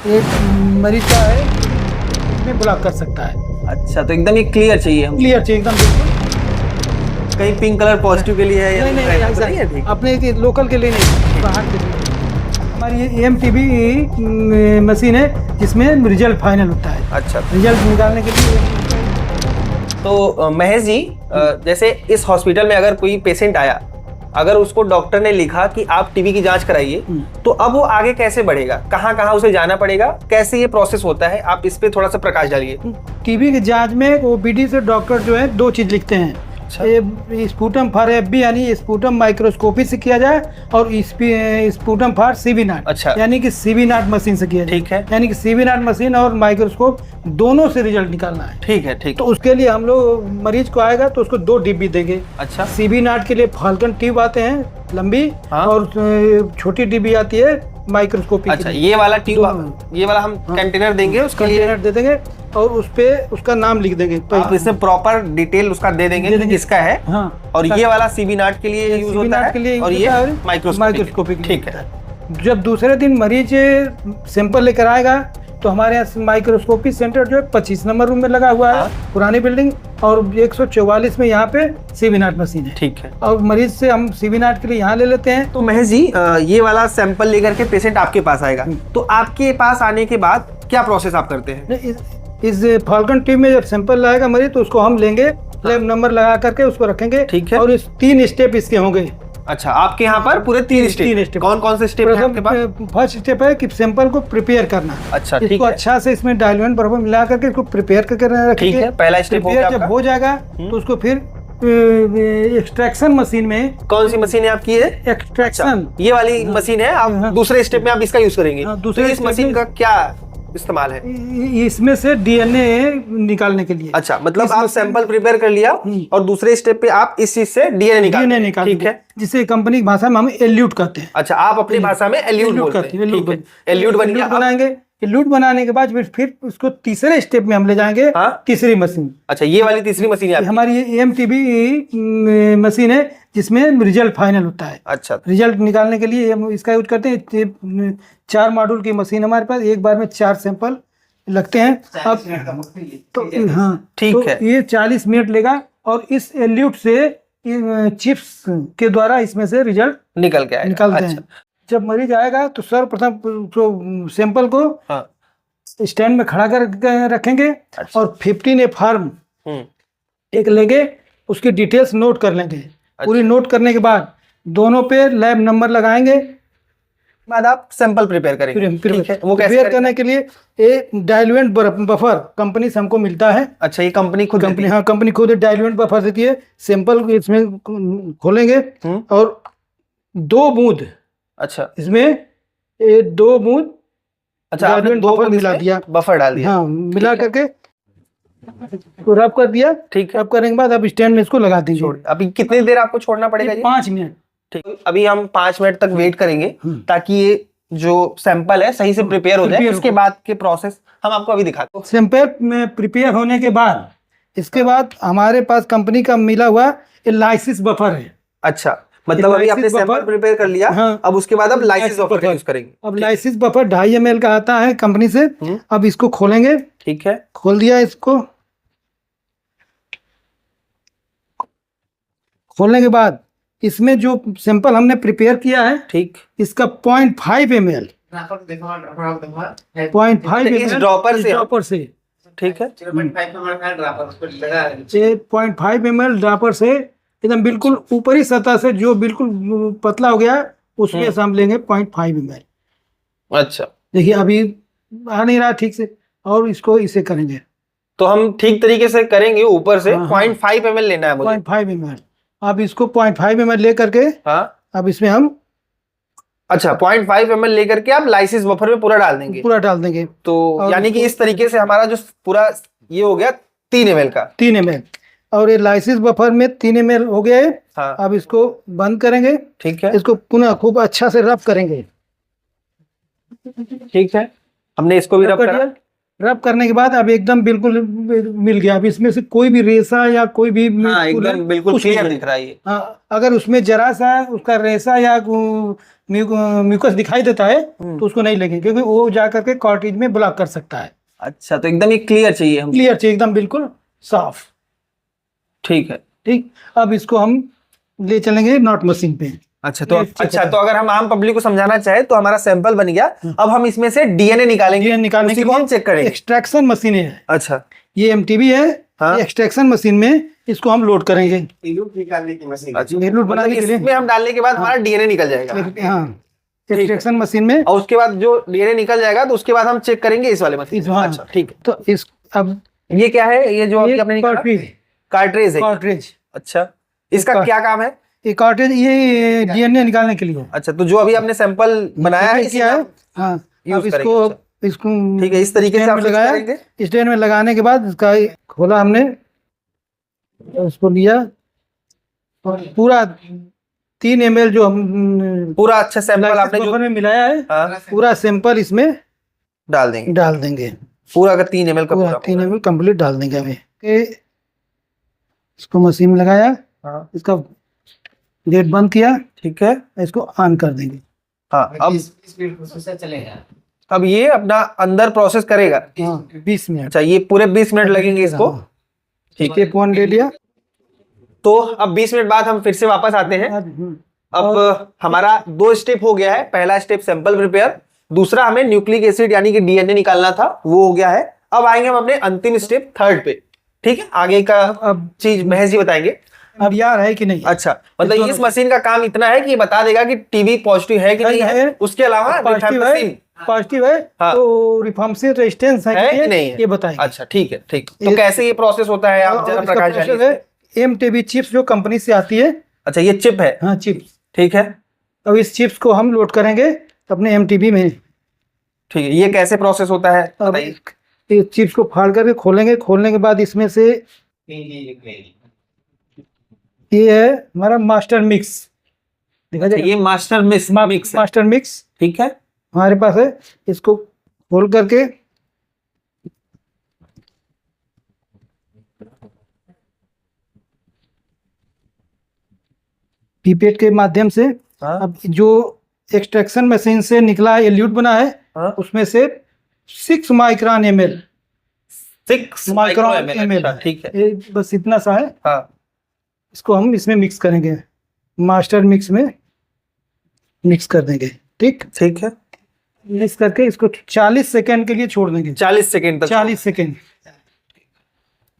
एक मरीज का है में ब्लॉक कर सकता है। अच्छा, तो एकदम ये क्लियर चाहिए हम, क्लियर चाहिए एकदम बिल्कुल। कहीं पिंक कलर पॉजिटिव के लिए है या नहीं ऐसा नहीं है? ठीक, अपने लोकल के लिए नहीं, बाहर के लिए। हमारी ये EMTB मशीन है जिसमें रिजल्ट फाइनल होता है। अच्छा, रिजल्ट निकालने के लिए। तो महेश जी, जैसे इस हॉस्पिटल में अगर कोई पेशेंट आया, अगर उसको डॉक्टर ने लिखा कि आप टीबी की जांच कराइए, तो अब वो आगे कैसे बढ़ेगा? कहाँ कहाँ उसे जाना पड़ेगा? कैसे ये प्रोसेस होता है? आप इस पे थोड़ा सा प्रकाश डालिए। टीबी की जांच में OPD से डॉक्टर जो है 2 चीज लिखते हैं। स्पूटम फॉर FB यानी स्पूटम माइक्रोस्कोपी से किया जाए, और स्पूटम फॉर CB नॉट, अच्छा, यानी कि CB नॉट मशीन से किया जाए। ठीक है, यानी कि CB नॉट मशीन और माइक्रोस्कोप दोनों से रिजल्ट निकालना है। ठीक है, ठीक। तो उसके लिए हम लोग मरीज को आएगा तो उसको 2 डिब्बी देंगे। अच्छा, CB नॉट के लिए फाल्कन ट्यूब आते हैं लंबी, हाँ? और छोटी डिब्बी आती है माइक्रोस्कोपी। अच्छा, ये वाला ट्यूब, ये वाला हम कंटेनर देंगे, उसके लिए कंटेनर दे देंगे और उस पे उसका नाम लिख देंगे। आप इसमें प्रॉपर डिटेल उसका दे देंगे कि किसका है। हाँ, और ये वाला CB नॉट के लिए यूज होता है, और ये माइक्रोस्कोपी। ठीक है। जब दूसरे दिन मरीज सैंपल लेकर आएगा तो हमारे यहाँ माइक्रोस्कोपी सेंटर जो है 25 नंबर रूम में लगा हुआ है, पुरानी बिल्डिंग, और 144 में यहाँ पे CB नॉट मशीन है। ठीक है। और मरीज से हम CB नॉट के लिए यहाँ ले लेते हैं। तो महेश जी, ये वाला सैंपल लेकर के पेशेंट आपके पास आएगा, तो आपके पास आने के बाद क्या प्रोसेस आप करते हैं? इस फाल्कन ट्यूब में जब सैंपल लाएगा मरीज तो उसको हम लेंगे, लैब नंबर लगा करके उसको रखेंगे। ठीक है। और इस 3 स्टेप इसके होंगे। अच्छा, आपके यहाँ पर पूरे 3 स्टेप। कौन कौन से स्टेप हैं आपके पास? फर्स्ट स्टेप है कि सैंपल को प्रिपेयर करना। अच्छा, ठीक इसको है। अच्छा से इसमें डाइल्यूएंट बराबर मिला करके इसको प्रिपेयर करके रखेंगे। ठीक है, पहला स्टेप हो गया जब हो जाएगा तो उसको फिर एक्सट्रैक्शन मशीन में। कौन सी मशीन है आपकी? ये एक्सट्रैक्शन, ये वाली मशीन है। आप दूसरे स्टेप में आप इसका यूज करेंगे। दूसरे इस मशीन का क्या इस्तेमाल है? इसमें से DNA निकालने के लिए। अच्छा, मतलब आप सैंपल प्रिपेयर कर लिया और दूसरे स्टेप पे आप इस चीज से DNA निकाल। ठीक है, जिसे कंपनी की भाषा में हम एल्यूट कहते हैं। अच्छा, आप अपनी भाषा में एल्यूट बोलते हैं। एल्यूट बन गया। बनाएंगे, एल्यूट बनाने के बाद फिर उसको तीसरे स्टेप में हम ले जाएंगे। तीसरी मशीन। अच्छा, ये वाली तीसरी मशीन है हमारी EMTB मशीन है जिसमें रिजल्ट फाइनल होता है। अच्छा, रिजल्ट निकालने के लिए हम इसका यूज करते हैं। 4 मॉड्यूल की मशीन हमारे पास, एक बार में 4 सैंपल लगते हैं। अब तो हाँ, ठीक है, ये 40 मिनट लेगा, और इस एल्यूट से चिप्स के द्वारा इसमें से रिजल्ट निकलते हैं। जब मरीज आएगा तो सर्वप्रथम सैंपल को स्टैंड में खड़ा कर रखेंगे। अच्छा। और 15 फॉर्म एक लेंगे, उसकी डिटेल्स नोट कर लेंगे। अच्छा। पूरी नोट करने के बाद दोनों पे लैब नंबर लगाएंगे। बाद आप सैंपल प्रिपेयर करेंगे। वो प्रिपेयर करने के लिए एक डाइल्यूएंट बफर कंपनी से हमको मिलता है। अच्छा, ये कंपनी खुद कंपनी खुद डाइल्यूएंट बफर देती है। सैंपल इसमें खोलेंगे और 2 बूंद, अच्छा, इसमें 2 बूंद, अच्छा, आपने 2 बूंद मिला दिया, बफर डाल दिया। हाँ, मिला करके तो रब कर दिया। ठीक है, रब करने के बाद अब स्टैंड में इसको लगा दीजिए। अभी कितनी देर आपको छोड़ना पड़ेगा? 5 मिनट। ठीक, अभी हम 5 मिनट तक वेट करेंगे ताकि ये जो सैंपल है सही से प्रिपेयर हो जाए। उसके बाद के प्रोसेस हम आपको अभी दिखाते हैं। सैंपल में प्रिपेयर होने के बाद इसके बाद हमारे पास कंपनी का मिला हुआ लाइसिस बफर है। अच्छा, मतलब अभी आपने सैंपल प्रिपेयर कर लिया। हाँ, अब उसके बाद अब लाइसिस बफर का यूज करेंगे। अब लाइसिस बफर 2.5 ml का आता है कंपनी से। अब इसको खोलेंगे। ठीक है, खोल दिया। इसको खोलने के बाद इसमें जो सैंपल हमने प्रिपेयर किया है, ठीक, इसका 0.5 ml 0.5 ml ड्रॉपर से। ठीक है, 0.5 ml ड्रॉपर से एकदम बिल्कुल ऊपरी सतह से जो बिल्कुल पतला हो गया उसमें से हम लेंगे 0.5 ml। अच्छा, देखिए अभी आ नहीं रहा ठीक से, और इसको इसे करेंगे तो हम ठीक तरीके से करेंगे। ऊपर से 0.5 ml लेना है मुझे। 0.5 ml। अब इसको 0.5 ml ले करके अब इसमें हम, अच्छा, 0.5 ml लेकर के आप लाइसिस बफर में पूरा डाल देंगे। तो यानी कि इस तरीके से हमारा जो पूरा ये हो गया 3 ml का। 3 ml, और ये लाइसिस बफर में 3 ml हो गया है। हाँ। अब इसको बंद करेंगे। ठीक है, इसको पुनः खूब अच्छा से रब करेंगे। ठीक है, हमने इसको भी रब करा। रब करने के बाद अब एकदम बिल्कुल मिल गया। अब इसमें से कोई भी रेसा या कोई भी एकदम बिल्कुल क्लियर दिख रहा है ये। अगर उसमें जरा सा उसका रेसा या म्यूकस दिखाई देता है तो उसको नहीं लेंगे, क्योंकि वो जा करके कार्ट्रिज में ब्लॉक कर सकता है। अच्छा, तो एकदम ये क्लियर चाहिए हम, क्लियर चाहिए एकदम बिल्कुल साफ। ठीक है। ठीक, अब इसको हम ले चलेंगे नॉट मशीन पे। अच्छा, तो अगर हम आम पब्लिक को समझाना चाहे तो हमारा सैंपल बन गया, अब हम इसमें से डीएनए निकालेंगे। डीएनए निकालने के लिए हम चेक करेंगे। एक्सट्रैक्शन मशीन है। अच्छा, ये एमटीबी है। हाँ? एक्सट्रैक्शन मशीन में इसको हम लोड करेंगे। निकालने की मशीन। अच्छा, बनाने के लिए इसमें हम डालने के बाद हमारा डीएनए निकल जाएगा। हाँ, एक्सट्रैक्शन मशीन में। और उसके बाद जो डीएनए निकल जाएगा तो उसके बाद हम चेक करेंगे इस वाले मशीन। अच्छा, ठीक है। तो इस अब ये क्या है? ये जो आपने निकाला कार्ट्रिज है। कार्ट्रिज। अच्छा, इसका क्या काम है? ये कार्ट्रिज ये डीएनए निकालने के लिए। अच्छा, तो जो अभी आपने सैंपल बनाया है किया है, हाँ, अब इसको ठीक है, इस तरीके से आप लगाया। स्टैंड में लगाने के बाद इसका खोला हमने, उसको लिया और पूरा 3 ml जो हम पूरा अच्छा सैंपल आपने जो में मिलाया है, पूरा सैंपल इसमें डाल देंगे। पूरा अगर 3 ml का, पूरा 3 ml कंप्लीट डाल देंगे। अभी इसको मशीन में लगाया, इसका गेट बंद किया, ठीक है, इसको ऑन कर देंगे। हाँ, अब स्पीड प्रोसेसर चलेगा। अब ये अपना अंदर प्रोसेस करेगा 20 मिनट। अच्छा, ये पूरे 20 मिनट लगेंगे इसको। ठीक है, कौन ले लिया। तो अब 20 मिनट बाद हम फिर से वापस आते हैं। अब हमारा 2 स्टेप हो गया है। पहला स्टेप सैंपल प्रिपेयर, दूसरा हमें न्यूक्लिक एसिड यानी कि डीएनए निकालना था, वो हो गया है। अब आएंगे हम अपने अंतिम स्टेप 3rd पे। ठीक है, आगे का अब चीज महेश जी बताएंगे। अब यार है कि नहीं। अच्छा, मतलब इस मशीन का काम इतना है कि ये बता देगा कि टीबी पॉजिटिव है कि नहीं है। उसके अलावा पॉजिटिव है तो रिफॉर्मेशन रेजिस्टेंस है कि नहीं है, ये बताएगा। अच्छा, ठीक है, ठीक। तो कैसे ये प्रोसेस होता है, आप जरा प्रकाश डालिए। एमटीबी चिप्स जो कंपनी से आती है। अच्छा, ये चिप है। हाँ, चिप्स, ठीक है। अब इस चिप्स को हम लोड करेंगे अपने एमटीबी में। ठीक है, ये कैसे प्रोसेस होता है? अब इस चिप्स को फाड़ करके खोलेंगे। खोलने के बाद इसमें से ये है हमारा मास्टर मिक्स, देखा जाए। ये मास्टर मिक्स, ठीक है, हमारे पास है। इसको खोल करके पीपेट के माध्यम से, अब जो एक्सट्रैक्शन मशीन से निकला एल्यूट बना है, उसमें से 6 माइक्रोन ml, 6 माइक्रोन ml, ठीक है, बस इतना सा है। हाँ, इसको हम इसमें मिक्स करेंगे, मास्टर मिक्स में मिक्स कर देंगे। ठीक है, मिक्स करके इसको 40 सेकंड के लिए छोड़ देंगे। 40 सेकंड तक। 40 सेकंड।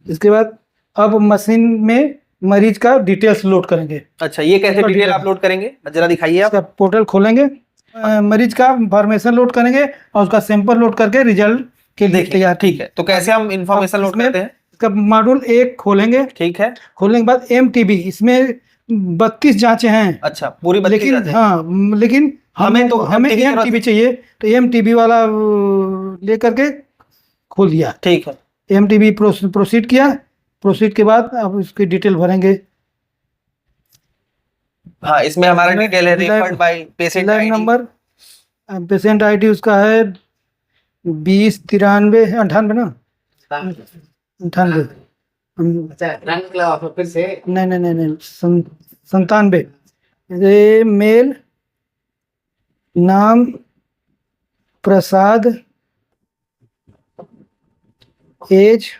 इसके बाद अब मशीन में मरीज का डिटेल्स लोड करेंगे। अच्छा, ये कैसे डिटेल आप लोड करेंगे, जरा दिखाइए आप। पोर्टल खोलेंगे, मरीज का इंफॉर्मेशन लोड करेंगे और उसका सैंपल लोड करके रिजल्ट के लिए तैयार। ठीक है, तो कैसे हम इंफॉर्मेशन लोड करते हैं? इसका मॉड्यूल 1 खोलेंगे। ठीक है, खोलने के बाद एमटीबी, इसमें 32 जांचें हैं। अच्छा, पूरी 32 जांचें। हाँ, लेकिन हमें एमटीबी चाहिए, तो एमटीबी वाला लेकर के खोल दिया। ठीक है, एमटीबी प्रोसीड किया। प्रोसीड के बाद अब इसकी डिटेल भरेंगे। हाँ, इसमें हमारा डिटेल है referred by patient ID number, patient ID उसका है 209398 ना, 98। फिर से नहीं 97। ये मेल, नाम प्रसाद, एज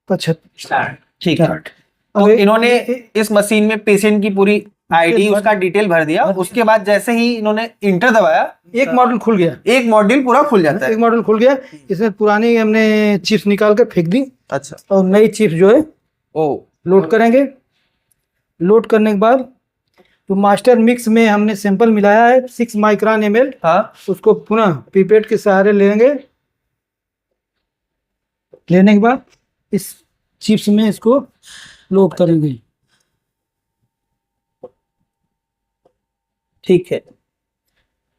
75। ठीक है, तो इन्होंने इस मशीन में पेशेंट की पूरी आईडी, उसका डिटेल भर दिया। उसके बाद जैसे ही इन्होंने इंटर दबाया, एक मॉड्यूल खुल गया। एक मॉड्यूल पूरा खुल जाता है। एक मॉड्यूल खुल गया। इसमें पुरानी हमने चिप्स निकाल कर फेंक दी। अच्छा, और नई चिप्स जो है लोड करेंगे। लोड करने के बाद तो मास्टर मिक्स में हमने सैंपल मिलाया है 6 माइक्रोन ml। हाँ, उसको पुनः पिपेट के सहारे लेंगे। लेने के बाद इस चिप्स में इसको लोड करेंगे। ठीक है,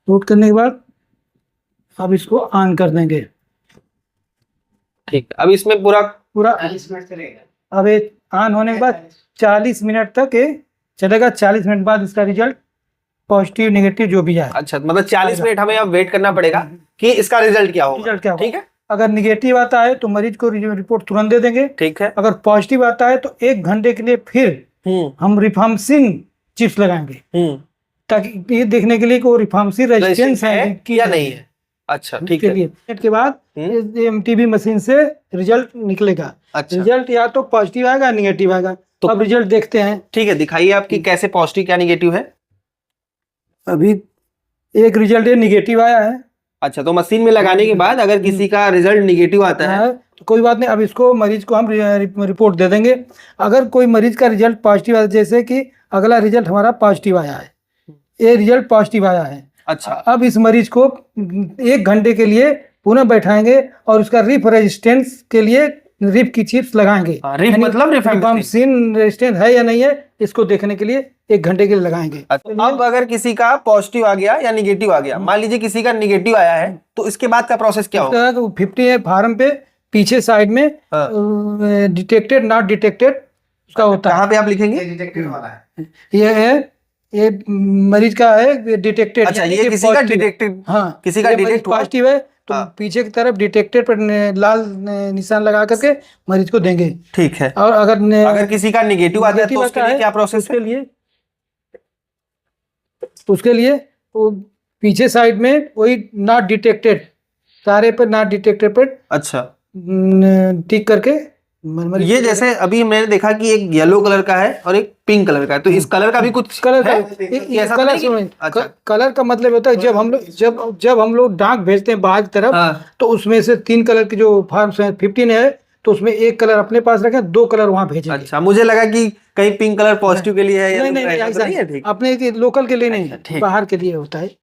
लोड करने के बाद अब इसको ऑन कर देंगे। ठीक, अब इसमें पूरा 40 मिनट चलेगा। अब ऑन होने के बाद 40 मिनट तक चलेगा। 40 मिनट बाद इसका रिजल्ट पॉजिटिव नेगेटिव जो भी आए। अच्छा, मतलब 40 मिनट हमें अब वेट करना पड़ेगा कि इसका रिजल्ट क्या होगा। ठीक है, अगर निगेटिव आता है तो मरीज को रिपोर्ट तुरंत दे देंगे। ठीक है। अगर पॉजिटिव आता है तो 1 घंटे के लिए फिर हम रिफार्मसिन चिप्स लगाएंगे, ताकि ये देखने के लिए कि वो रिफार्मसिन रेजिस्टेंस है कि या नहीं है। अच्छा, ठीक है। के बाद टीबी मशीन से रिजल्ट निकलेगा। अच्छा। रिजल्ट या तो पॉजिटिव आएगा, निगेटिव आएगा। तो अब रिजल्ट देखते हैं। ठीक है, दिखाइए आपकी कैसे पॉजिटिव क्या निगेटिव है। अभी एक रिजल्ट निगेटिव आया है। अच्छा, तो मशीन में लगाने के बाद अगर किसी का रिजल्ट निगेटिव आता है तो कोई बात नहीं, अब इसको मरीज को हम रिपोर्ट दे देंगे। अगर कोई मरीज का रिजल्ट पॉजिटिव आया, जैसे कि अगला रिजल्ट हमारा पॉजिटिव आया है, ये रिजल्ट पॉजिटिव आया है। अच्छा। अब इस मरीज को 1 घंटे के लिए पुनः बैठाएंगे और उसका रिफ रेजिस्टेंस के लिए रिफ की चिप्स लगाएंगे। रिफ मतलब रिफार्मसिन रेजिस्टेंस है या नहीं है, इसको देखने के लिए 1 घंटे के लिए लगाएंगे। अब अगर किसी का पॉजिटिव आ गया या निगेटिव आ गया, मान लीजिए किसी का निगेटिव आया है, तो इसके बाद का प्रोसेस क्या होगा? 50 फार्म पे पीछे साइड में डिटेक्टेड नॉट डिटेक्टेड उसका होता है। कहाँ पे आप लिखेंगे? डिटेक्टेड वाला है। ये है, ये मरीज का है डिटेक्टेड। अच्छा, ये किसी का डिटेक्टेड, हाँ, किसी का डिटेक्ट पॉजिटिव है तो पीछे की तरफ डिटेक्टेड पर लाल निशान लगा करके मरीज को देंगे। ठीक है। और अगर किसी का निगेटिव आता है तो उसके लिए क्या प्रोसेस है? उसके लिए वो पीछे साइड में वही नॉट डिटेक्टेड, सारे पर नॉट डिटेक्टेड पर अच्छा टिक करके ये जैसे अभी मैंने देखा कि एक येलो कलर का है और एक पिंक कलर का है, तो इस कलर का भी कुछ कलर का अच्छा। कलर का मतलब होता है जब हम लोग डाक भेजते हैं बाहर की तरफ, तो उसमें से 3 कलर की जो फॉर्म 15 है, तो उसमें 1 कलर अपने पास रखें, 2 कलर वहां भेजेंगे। अच्छा, मुझे लगा कि कहीं पिंक कलर पॉजिटिव के लिए है। नहीं, अपने लोकल के लिए नहीं, बाहर के लिए होता है।